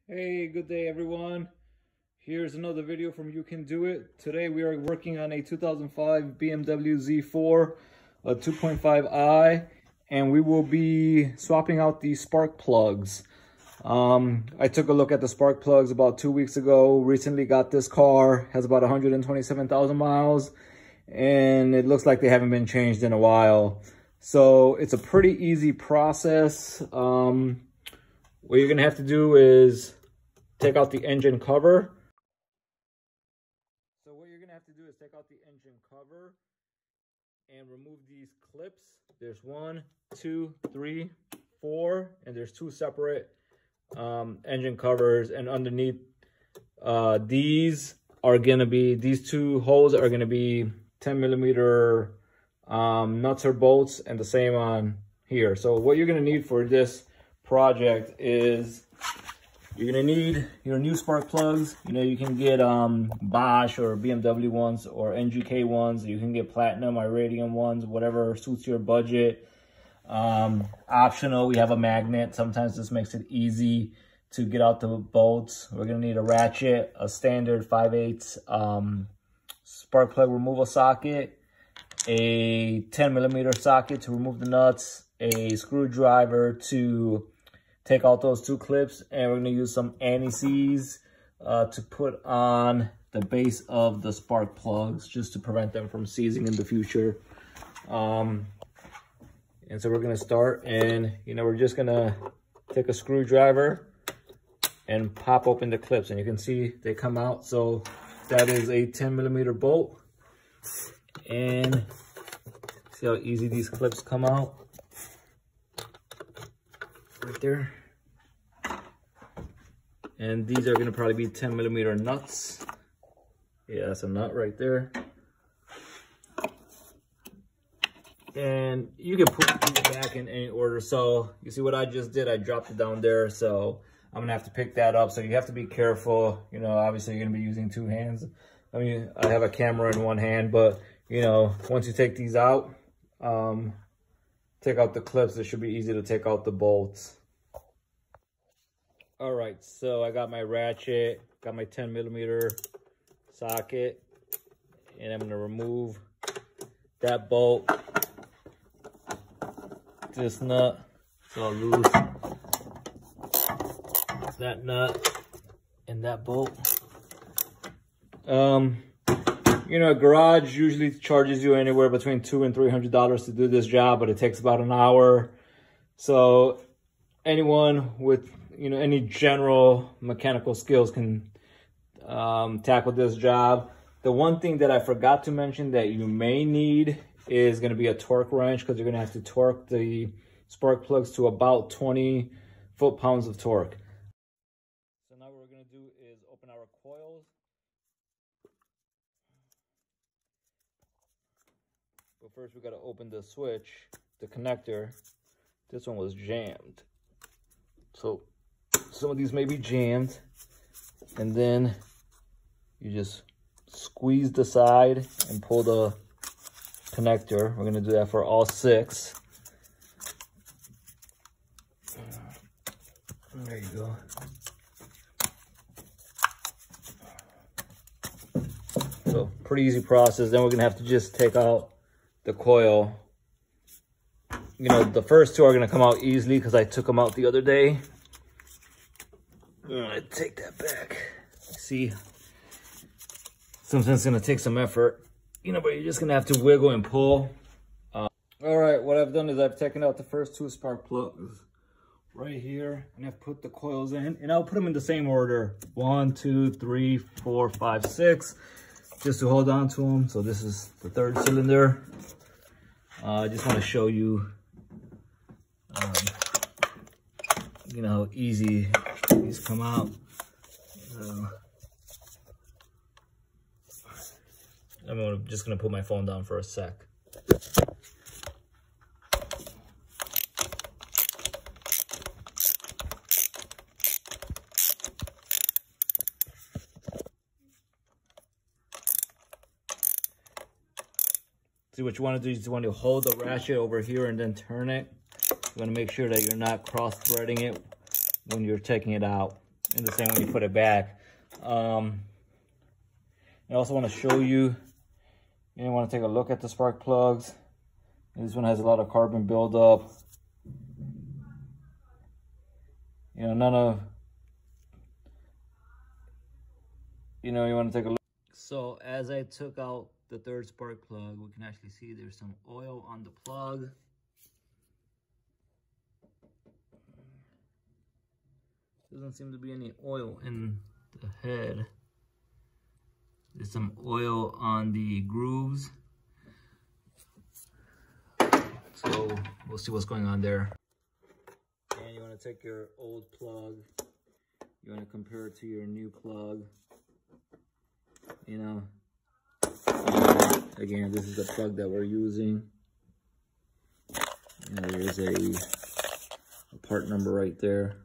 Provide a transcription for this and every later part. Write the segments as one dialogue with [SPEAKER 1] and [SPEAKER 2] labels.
[SPEAKER 1] Hey, good day everyone. Here's another video from You Can Do It. Today we are working on a 2005 BMW Z4, a 2.5i, and we will be swapping out the spark plugs. I took a look at the spark plugs about 2 weeks ago. Recently got this car, has about 127,000 miles, and it looks like they haven't been changed in a while. So it's a pretty easy process. What you're gonna have to do is take out the engine cover. So what you're gonna have to do is take out the engine cover and remove these clips. There's 1, 2, 3, 4, and there's 2 separate engine covers. And underneath these 2 holes are gonna be 10mm nuts or bolts, and the same on here. So what you're gonna need for this project is you're gonna need your new spark plugs. You know, you can get Bosch or BMW ones or NGK ones. You can get platinum, iridium ones, whatever suits your budget. Optional, we have a magnet. Sometimes this makes it easy to get out the bolts. We're gonna need a ratchet, a standard 5/8 spark plug removal socket, a 10mm socket to remove the nuts, a screwdriver to take out those 2 clips, and we're going to use some anti-seize to put on the base of the spark plugs just to prevent them from seizing in the future. And so we're going to start, and we're just going to take a screwdriver and pop open the clips, and you can see they come out. So that is a 10mm bolt, and see how easy these clips come out right there. And these are going to probably be 10mm nuts. Yeah, that's a nut right there. And you can put these back in any order. So you see what I just did? I dropped it down there. So I'm going to have to pick that up. So you have to be careful. Obviously you're going to be using 2 hands. I mean, I have a camera in 1 hand, but once you take these out, take out the clips, it should be easy to take out the bolts. All right, so I got my ratchet, got my 10mm socket, and I'm gonna remove that bolt, this nut, so I'll lose that nut and that bolt. A garage usually charges you anywhere between $200 and $300 to do this job, but it takes about an hour. So anyone with any general mechanical skills can tackle this job. The one thing that I forgot to mention that you may need is going to be a torque wrench, because you're going to have to torque the spark plugs to about 20 foot-pounds of torque. So now what we're going to do is open our coils. But first we got to open the switch, the connector. This one was jammed. So some of these may be jammed, and then you just squeeze the side and pull the connector. We're going to do that for all 6. There you go. So pretty easy process. Then we're going to have to just take out the coil. The first 2 are going to come out easily because I took them out the other day. I'm gonna take that back. See, sometimes it's gonna take some effort, but you're just gonna have to wiggle and pull. All right, what I've done is I've taken out the first 2 spark plugs right here, and I've put the coils in, and I'll put them in the same order: 1, 2, 3, 4, 5, 6, just to hold on to them. So this is the 3rd cylinder. I just want to show you, how easy these come out. I'm just gonna put my phone down for a sec. See, what you want to do is you want to hold the ratchet over here and then turn it. You want to make sure that you're not cross-threading it when you're taking it out. and the same when you put it back. I also want to show you, you want to take a look at the spark plugs. This one has a lot of carbon buildup. You know, none of, you know, you want to take a look. So as I took out the third spark plug, we can actually see there's some oil on the plug. Doesn't seem to be any oil in the head. There's some oil on the grooves. So we'll see what's going on there. And you want to take your old plug, you want to compare it to your new plug. You know, again, this is the plug that we're using. You know, there's a part number right there.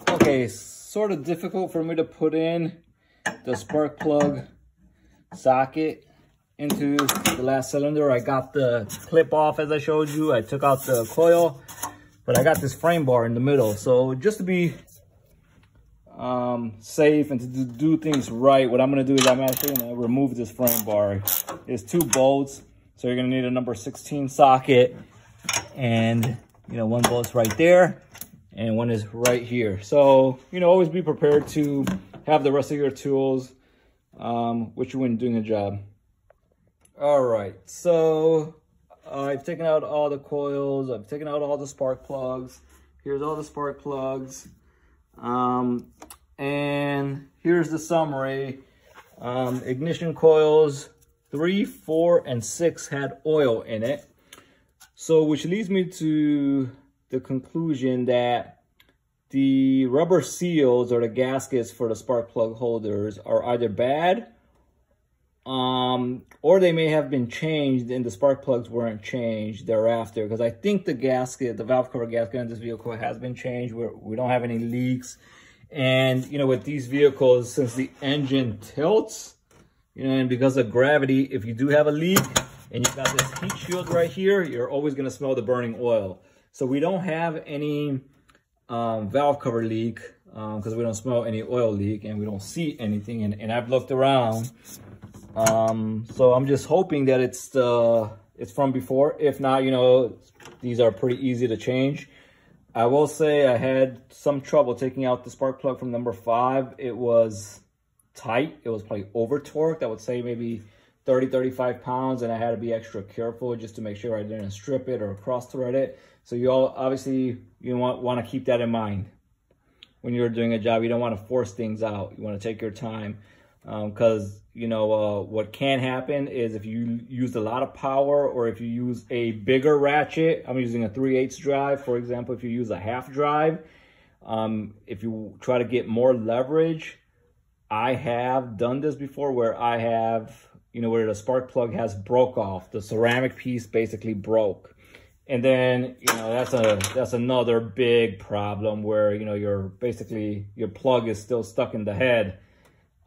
[SPEAKER 1] Okay, sort of difficult for me to put in the spark plug socket into the last cylinder. I got the clip off as I showed you. I took out the coil, but I got this frame bar in the middle. So just to be safe and to do things right, what I'm going to do is I'm actually going to remove this frame bar. There's 2 bolts, so you're going to need a number 16 socket, and you know, 1 bolt's right there and 1 is right here. So you know, always be prepared to have the rest of your tools with you when doing a job. All right, so I've taken out all the coils, I've taken out all the spark plugs. Here's all the spark plugs. And here's the summary. Ignition coils 3, 4, and 6 had oil in it. So which leads me to the conclusion that the rubber seals or the gaskets for the spark plug holders are either bad, or they may have been changed and the spark plugs weren't changed thereafter. Because I think the gasket, the valve cover gasket on this vehicle has been changed. We don't have any leaks. And, you know, with these vehicles, since the engine tilts, you know, and because of gravity, if you do have a leak and you've got this heat shield right here, you're always going to smell the burning oil. So we don't have any valve cover leak because we don't smell any oil leak and we don't see anything. And I've looked around. So I'm just hoping that it's from before. If not, you know, these are pretty easy to change. I will say I had some trouble taking out the spark plug from number 5. It was tight. It was probably over torqued. I would say maybe 30, 35 pounds. And I had to be extra careful just to make sure I didn't strip it or cross thread it. So you all obviously, you want to keep that in mind when you're doing a job. You don't want to force things out. You want to take your time. Because, you know, what can happen is if you use a lot of power or if you use a bigger ratchet, I'm using a 3/8 drive, for example. If you use a half drive, if you try to get more leverage, I have done this before where I have, you know, where the spark plug has broke off. The ceramic piece basically broke. And then, you know, that's another big problem where, you know, your plug is still stuck in the head.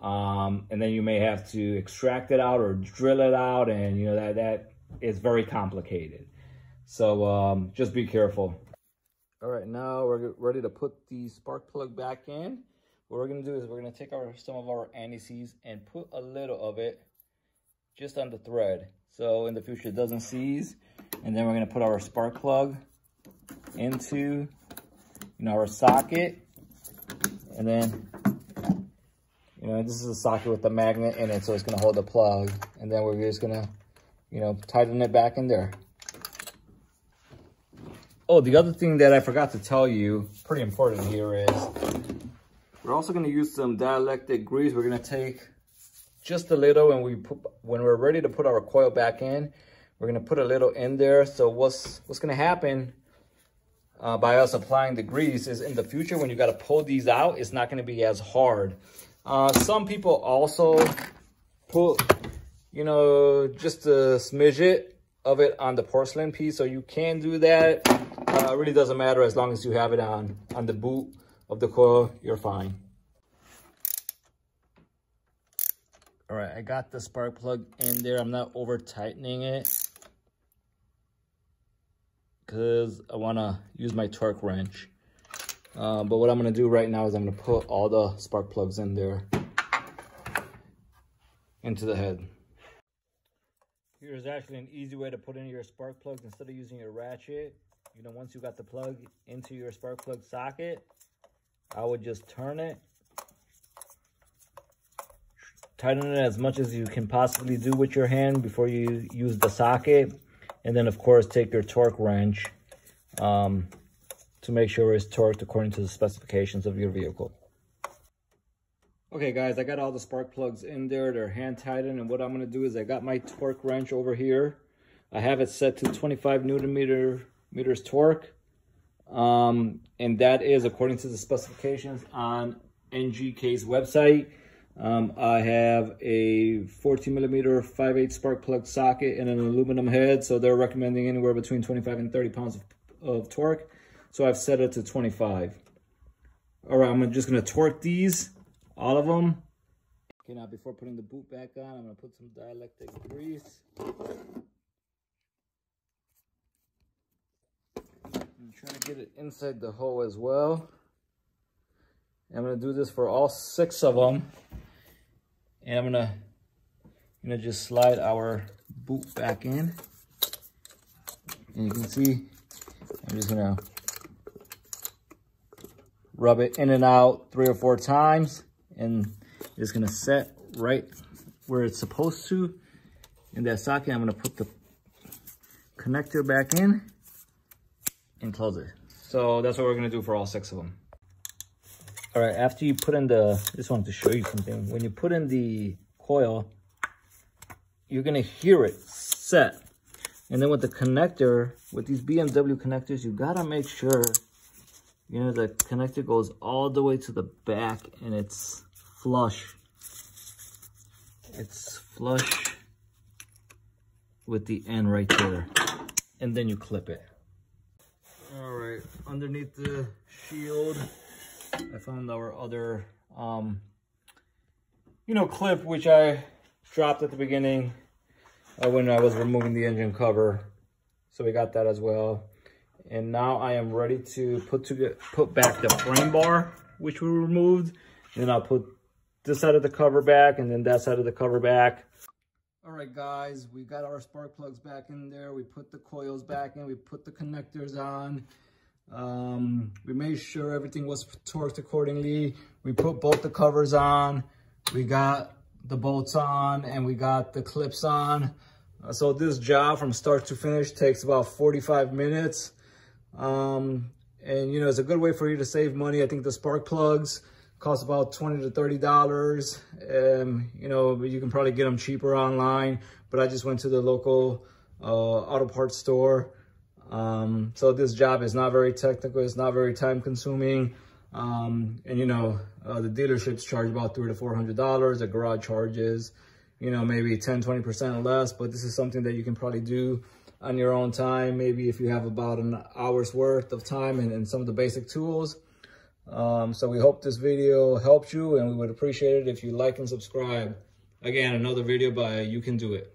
[SPEAKER 1] And then you may have to extract it out or drill it out, and you know that is very complicated. So just be careful. All right, now we're ready to put the spark plug back in. What we're gonna do is we're gonna take some of our anti-seize and put a little of it just on the thread, so in the future it doesn't seize. And then we're gonna put our spark plug into, you know, our socket, and then, you know, this is a socket with a magnet in it, so it's going to hold the plug. And then we're just going to, you know, tighten it back in there. Oh, the other thing that I forgot to tell you, pretty important here, is we're also going to use some dielectric grease. We're going to take just a little, and when we're ready to put our coil back in, we're going to put a little in there. So what's going to happen by us applying the grease is in the future, when you got to pull these out, it's not going to be as hard. Some people also put, you know, just a smidget of it on the porcelain piece, so you can do that. It really doesn't matter as long as you have it on the boot of the coil, you're fine. All right, I got the spark plug in there. I'm not over tightening it because I want to use my torque wrench. But what I'm going to do right now is I'm going to put all the spark plugs in there into the head. Here's actually an easy way to put in your spark plugs instead of using your ratchet. You know, once you got the plug into your spark plug socket, I would just turn it, tighten it as much as you can possibly do with your hand before you use the socket, and then of course take your torque wrench to make sure it's torqued according to the specifications of your vehicle. Okay guys, I got all the spark plugs in there. They're hand tightened, and what I'm going to do is I got my torque wrench over here. I have it set to 25 Newton-meters torque, and that is according to the specifications on NGK's website. I have a 14mm 5/8 spark plug socket and an aluminum head, so they're recommending anywhere between 25 and 30 pounds of torque. So I've set it to 25. All right, I'm just going to torque these. All of them. Okay, now before putting the boot back on, I'm going to put some dielectric grease. I'm trying to get it inside the hole as well. And I'm going to do this for all 6 of them. And I'm going to just slide our boot back in. And you can see, I'm just going to rub it in and out 3 or 4 times. And it's going to set right where it's supposed to in that socket. I'm going to put the connector back in and close it. So that's what we're going to do for all 6 of them. All right, after you put in the, just wanted to show you something. When you put in the coil, you're going to hear it set. And then with the connector, with these BMW connectors, you got to make sure, you know, the connector goes all the way to the back and it's flush. It's flush with the end right there. And then you clip it. All right, underneath the shield, I found our other, you know, clip, which I dropped at the beginning when I was removing the engine cover. So we got that as well. And now I am ready to put back the frame bar, which we removed. And then I'll put this side of the cover back and then that side of the cover back. All right, guys, we got our spark plugs back in there. We put the coils back in. We put the connectors on. We made sure everything was torqued accordingly. We put both the covers on. We got the bolts on and we got the clips on. So this job from start to finish takes about 45 minutes. And you know, it's a good way for you to save money. I think the spark plugs cost about $20 to $30. You know, you can probably get them cheaper online, but I just went to the local auto parts store. So this job is not very technical. It's not very time consuming. And you know, the dealerships charge about $300 to $400. The garage charges, you know, maybe 10-20% less, but this is something that you can probably do on your own time. Maybe if you have about an hour's worth of time and some of the basic tools. So we hope this video helped you, and we would appreciate it if you like and subscribe. Again, another video by You Can Do It.